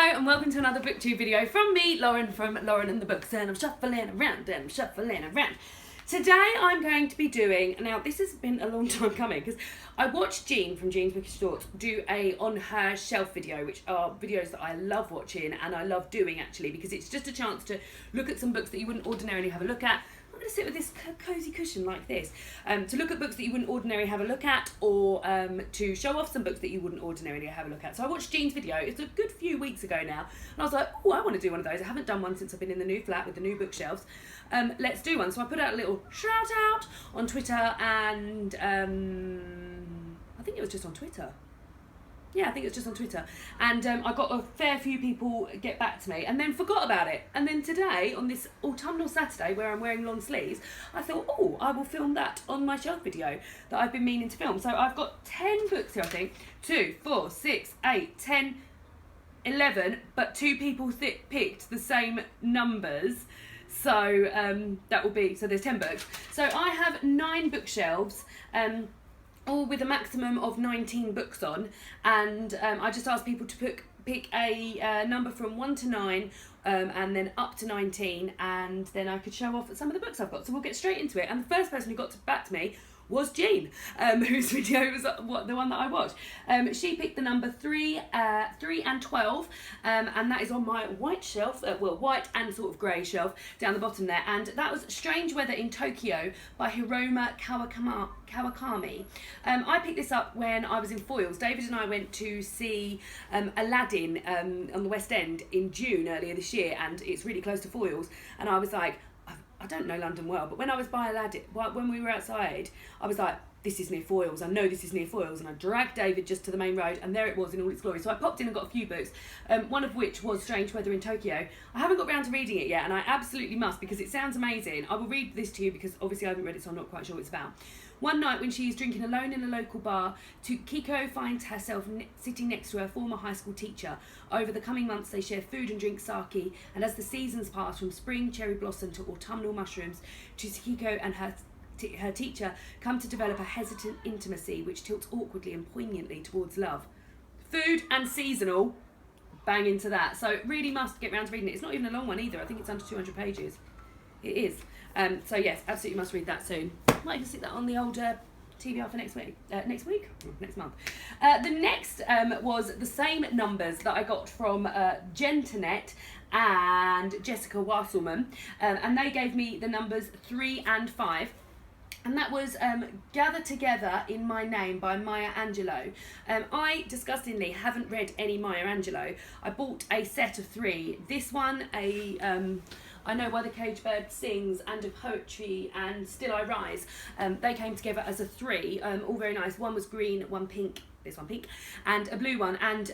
Hello and welcome to another booktube video from me, Lauren, from Lauren and the Books, and I'm shuffling around and I'm shuffling around. Today I'm going to be doing, now this has been a long time coming because I watched Jean from Jean's Bookish Thoughts do a on her shelf video, which are videos that I love watching and I love doing actually, because it's just a chance to look at some books that you wouldn't ordinarily have a look at. I'm going to sit with this cosy cushion like this, to look at books that you wouldn't ordinarily have a look at, or to show off some books that you wouldn't ordinarily have a look at. So I watched Jean's video, it's a good few weeks ago now, and I was like, oh, I want to do one of those. I haven't done one since I've been in the new flat with the new bookshelves. Let's do one. So I put out a little shout out on Twitter, and I think it was just on Twitter. Yeah, I think it's just on Twitter. And I got a fair few people get back to me and then forgot about it. And then today, on this autumnal Saturday where I'm wearing long sleeves, I thought, oh, I will film that on my shelf video that I've been meaning to film. So I've got 10 books here, I think. 2, 4, 6, 8, 10, 11, but 2 people picked the same numbers. So that will be, so there's 10 books. So I have 9 bookshelves. All with a maximum of 19 books on, and I just asked people to pick a number from 1 to 9 and then up to 19, and then I could show off some of the books I've got. So we'll get straight into it. And the first person who got back to me was Jean, whose video was the one that I watched. She picked the number 3 and 12, and that is on my white shelf, well, white and sort of grey shelf down the bottom there, and that was Strange Weather in Tokyo by Hiroma Kawakami. I picked this up when I was in Foyles. David and I went to see Aladdin on the West End in June earlier this year, and it's really close to Foyles, and I was like, I don't know London well, but when I was by Aladdin, when we were outside, I was like, this is near Foyles, I know this is near Foyles, and I dragged David just to the main road, and there it was in all its glory. So I popped in and got a few books, one of which was Strange Weather in Tokyo. I haven't got round to reading it yet, and I absolutely must, because it sounds amazing. I will read this to you because obviously I haven't read it, so I'm not quite sure what it's about. One night when she is drinking alone in a local bar, Kiko finds herself sitting next to her former high school teacher. Over the coming months they share food and drink sake, and as the seasons pass from spring cherry blossom to autumnal mushrooms, Kiko and her teacher come to develop a hesitant intimacy which tilts awkwardly and poignantly towards love. Food and seasonal, bang into that. So really must get round to reading it. It's not even a long one either. I think it's under 200 pages. It is. So yes, absolutely must read that soon. Might even stick that on the old TBR for next week. Next month. The next was the same numbers that I got from Gentanet and Jessica Wasselman, and they gave me the numbers 3 and 5. And that was Gather Together in My Name by Maya Angelou. I, disgustingly, haven't read any Maya Angelou. I bought a set of 3. This one, I Know Why the Caged Bird Sings, and a poetry, and Still I Rise. They came together as a 3, all very nice. One was green, one pink, this one pink, and a blue one. And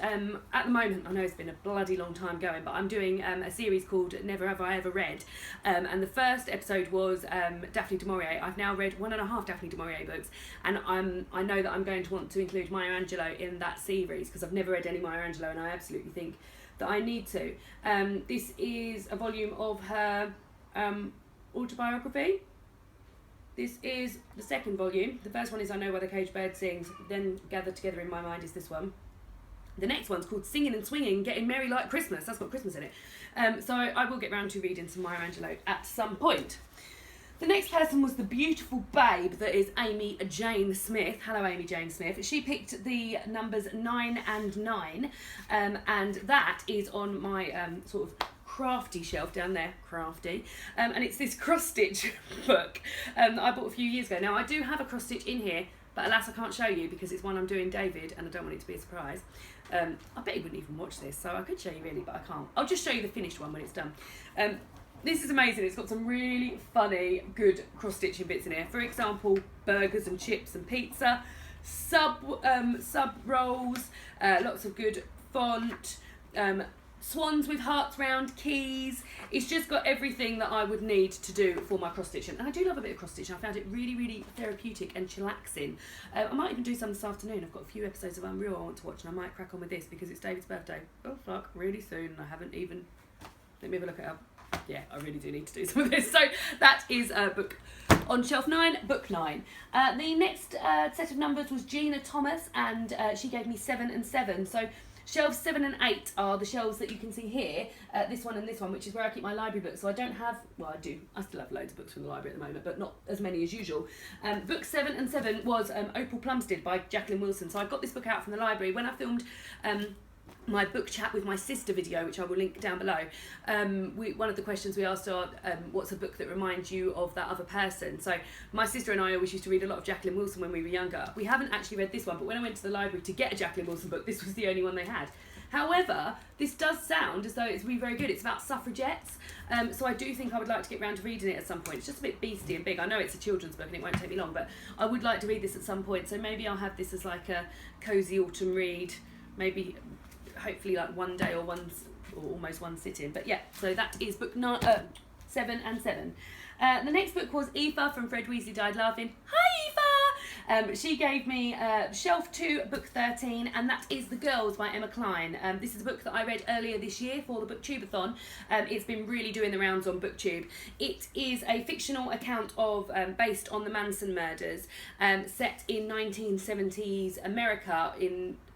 at the moment, I know it's been a bloody long time going, but I'm doing a series called Never Have I Ever Read. And the first episode was Daphne du Maurier. I've now read 1.5 Daphne du Maurier books, and I know that I'm going to want to include Maya Angelou in that series because I've never read any Maya Angelou, and I absolutely think that I need to. This is a volume of her autobiography. This is the second volume. The first one is I Know Why the Caged Bird Sings, then Gather Together in My Mind is this one. The next one's called Singing and Swinging, Getting Merry Like Christmas. That's got Christmas in it. So I will get round to reading some Maya Angelou at some point. The next person was the beautiful babe that is Amy Jane Smith. Hello, Amy Jane Smith. She picked the numbers 9 and 9, and that is on my sort of crafty shelf down there, crafty, and it's this cross-stitch book that I bought a few years ago. Now, I do have a cross-stitch in here, but alas, I can't show you because it's one I'm doing David, and I don't want it to be a surprise. I bet he wouldn't even watch this, so I could show you really, but I can't. I'll just show you the finished one when it's done. This is amazing. It's got some really funny, good cross-stitching bits in here. For example, burgers and chips and pizza, sub rolls, lots of good font, swans with hearts round, keys. It's just got everything that I would need to do for my cross-stitching. And I do love a bit of cross-stitching. I found it really, really therapeutic and chillaxing. I might even do some this afternoon. I've got a few episodes of Unreal I want to watch, and I might crack on with this because it's David's birthday. Oh, fuck, really soon. And I haven't even... Let me have a look it up. Yeah, I really do need to do some of this. So that is book on shelf 9, book 9. The next set of numbers was Gina Thomas, and she gave me 7 and 7. So Shelves 7 and 8 are the shelves that you can see here, this one and this one, which is where I keep my library books. So I don't have, well I do, I still have loads of books from the library at the moment, but not as many as usual. Book 7 and 7 was Opal Plumstead by Jacqueline Wilson. So I got this book out from the library when I filmed my book chat with my sister video, which I will link down below. One of the questions we asked are, what's a book that reminds you of that other person? So my sister and I always used to read a lot of Jacqueline Wilson when we were younger. We haven't actually read this one, but when I went to the library to get a Jacqueline Wilson book, this was the only one they had. However, this does sound as though it's really very good. It's about suffragettes, so I do think I would like to get round to reading it at some point. It's just a bit beastie and big. I know it's a children's book and it won't take me long, but I would like to read this at some point, so maybe I'll have this as like a cosy autumn read, maybe hopefully like one day or almost one sitting. But yeah, so that is book 7 and 7. The next book was Aoife from Fred Weasley Died Laughing. Hi Aoife! She gave me Shelf 2, book 13, and that is The Girls by Emma Cline. This is a book that I read earlier this year for the BookTube-a-thon. It's been really doing the rounds on BookTube. It is a fictional account of, based on the Manson murders, set in 1970s America,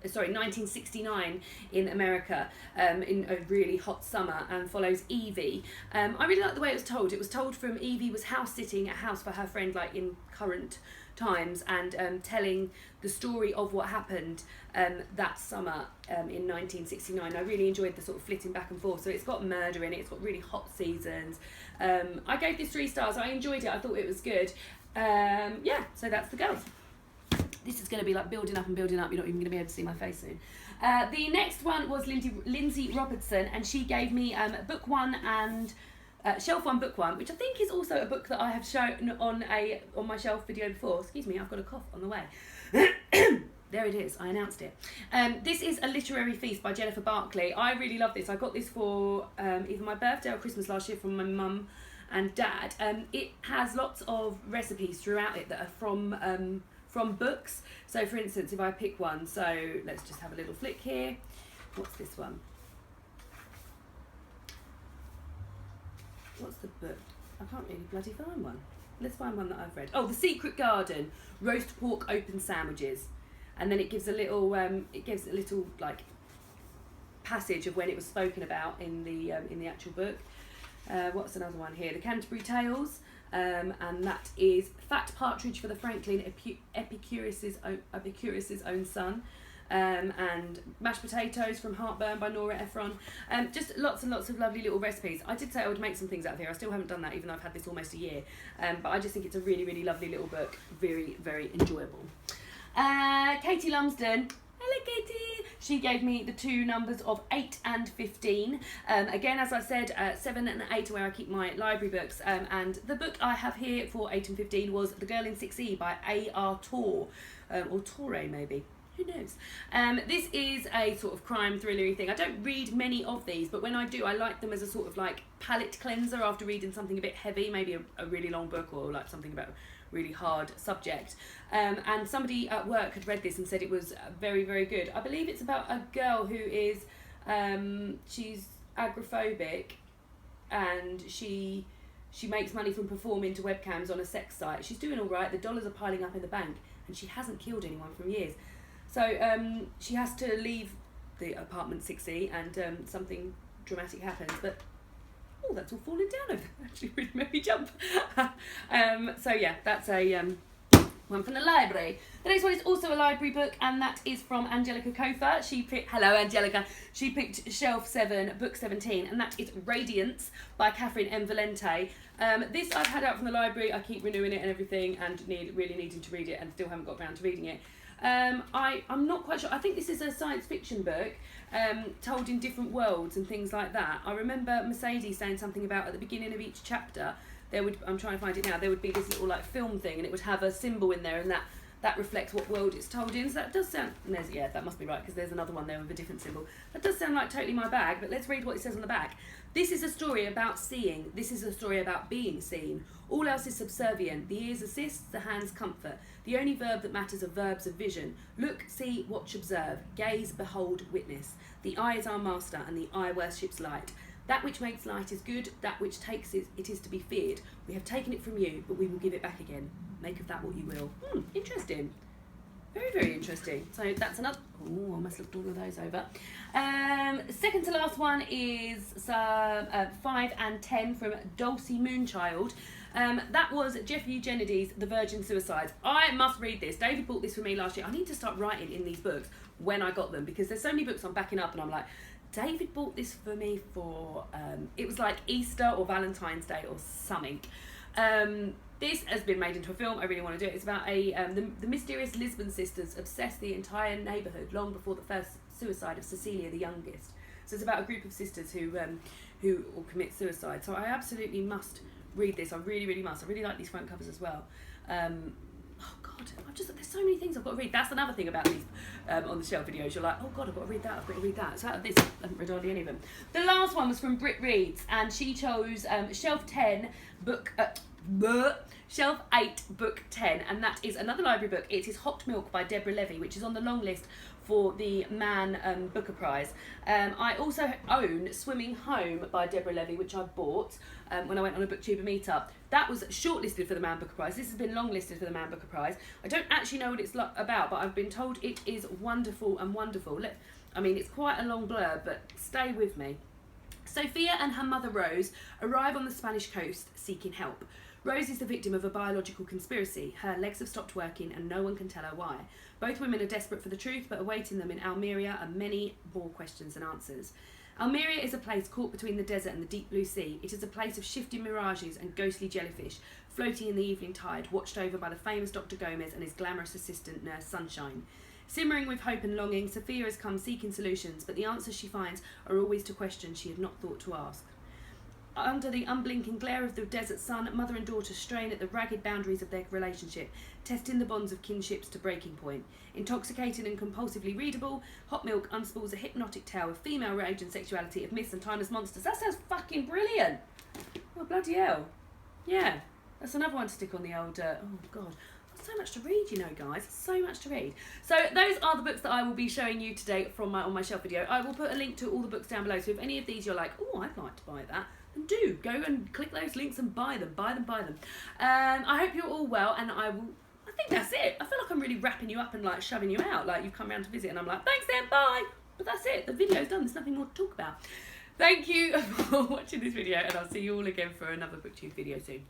1969 in America, in a really hot summer, and follows Evie. I really like the way it was told. It was told from Evie was house sitting a house for her friend, like in current times, and telling the story of what happened that summer in 1969. I really enjoyed the sort of flitting back and forth. So it's got murder in it, it's got really hot seasons. I gave this 3 stars. I enjoyed it. I thought it was good. Yeah, so that's The Girls. This is going to be like building up and building up. You're not even going to be able to see my face soon. The next one was Lindsay Robertson, and she gave me book 1 and Shelf 1, book 1, which I think is also a book that I have shown on my shelf video before. Excuse me, I've got a cough on the way. There it is, I announced it. This is A Literary Feast by Jennifer Barkley. I really love this. I got this for either my birthday or Christmas last year from my mum and dad. It has lots of recipes throughout it that are from books. So for instance, if I pick one, so let's just have a little flick here. What's this one? What's the book? I can't really bloody find one. Let's find one that I've read. Oh, The Secret Garden, roast pork open sandwiches. And then it gives a little like passage of when it was spoken about in the actual book. What's another one here? The Canterbury Tales. And that is Fat Partridge for the Franklin Epicurus's Own Son, and Mashed Potatoes from Heartburn by Nora Ephron. Just lots and lots of lovely little recipes. I did say I would make some things out of here. I still haven't done that, even though I've had this almost a year. But I just think it's a really, really lovely little book. Very, very enjoyable. Katie Lumsden. Hello Katie! She gave me the 2 numbers of 8 and 15. Again, as I said, 7 and 8 are where I keep my library books. And the book I have here for 8 and 15 was The Girl in 6E by A.R. Torre, or Torre maybe. Who knows? This is a sort of crime thriller-y thing. I don't read many of these, but when I do, I like them as a sort of like palate cleanser after reading something a bit heavy, maybe a really long book, or like something about really hard subject. And somebody at work had read this and said it was very, very good. I believe it's about a girl who is, she's agoraphobic, and she makes money from performing to webcams on a sex site. She's doing all right, the dollars are piling up in the bank, and she hasn't killed anyone for years. So she has to leave the apartment 6E, and something dramatic happens, but oh, that's all falling down over there. Actually really made me jump. So yeah, that's a one from the library. The next one is also a library book, and that is from Angelica Kofa. Hello Angelica. She picked Shelf 7, book 17, and that is Radiance by Catherine M. Valente. This I've had out from the library. I keep renewing it and everything, and really needing to read it, and still haven't got around to reading it. I'm not quite sure. I think this is a science fiction book, told in different worlds and things like that. I remember Mercedes saying something about at the beginning of each chapter, I'm trying to find it now, there would be this little like film thing, and it would have a symbol in there, and that reflects what world it's told in. So that does sound, yeah, that must be right, because there's another one there with a different symbol. That does sound like totally my bag, but let's read what it says on the back. This is a story about seeing. This is a story about being seen. All else is subservient. The ears assist, the hands comfort. The only verb that matters are verbs of vision. Look, see, watch, observe. Gaze, behold, witness. The eye is our master, and the eye worships light. That which makes light is good, that which takes it is to be feared. We have taken it from you, but we will give it back again. Make of that what you will. Interesting. Very, very interesting. So that's another. Oh, I must look all of those over. Second to last one is 5 and 10 from Dulcie Moonchild. That was Jeffrey Eugenides' The Virgin Suicides. I must read this. David bought this for me last year. I need to start writing in these books when I got them, because there's so many books I'm backing up and I'm like, David bought this for me for, it was like Easter or Valentine's Day or something. This has been made into a film. I really want to do it. It's about the mysterious Lisbon sisters obsess the entire neighbourhood long before the first suicide of Cecilia, the youngest. So it's about a group of sisters who will commit suicide. So I absolutely must read this. I really, really must. I really like these front covers as well. Oh God, there's so many things I've got to read. That's another thing about these on the shelf videos. You're like, oh God, I've got to read that. I've got to read that. So out of this, I haven't read hardly any of them. The last one was from Britt Reads, and she chose shelf 10 book. Shelf 8 book 10, and that is another library book. It is Hot Milk by Deborah Levy, which is on the long list for the Man Booker Prize. I also own Swimming Home by Deborah Levy, which I bought when I went on a booktuber meetup. That was shortlisted for the Man Booker Prize. This has been longlisted for the Man Booker Prize. I don't actually know what it's about, but I've been told it is wonderful and wonderful. I mean, it's quite a long blurb, but stay with me. Sophia and her mother Rose arrive on the Spanish coast seeking help. Rose is the victim of a biological conspiracy. Her legs have stopped working and no one can tell her why. Both women are desperate for the truth, but awaiting them in Almeria are many more questions and answers. Almeria is a place caught between the desert and the deep blue sea. It is a place of shifting mirages and ghostly jellyfish, floating in the evening tide, watched over by the famous Dr. Gomez and his glamorous assistant nurse Sunshine. Simmering with hope and longing, Sophia has come seeking solutions, but the answers she finds are always to questions she had not thought to ask. Under the unblinking glare of the desert sun, mother and daughter strain at the ragged boundaries of their relationship, testing the bonds of kinships to breaking point. Intoxicated and compulsively readable, Hot Milk unspools a hypnotic tale of female rage and sexuality, of myths and timeless monsters. That sounds fucking brilliant! Oh, bloody hell. Yeah, that's another one to stick on the old... oh, God. So much to read, you know, guys. So much to read. So those are the books that I will be showing you today from on my shelf video. I will put a link to all the books down below. So if any of these you're like, oh, I'd like to buy that, then do go and click those links and buy them. I hope you're all well, and I think that's it. I feel like I'm really wrapping you up and like shoving you out. Like you've come round to visit, and I'm like, thanks then, bye. But that's it. The video's done. There's nothing more to talk about. Thank you for watching this video, and I'll see you all again for another BookTube video soon.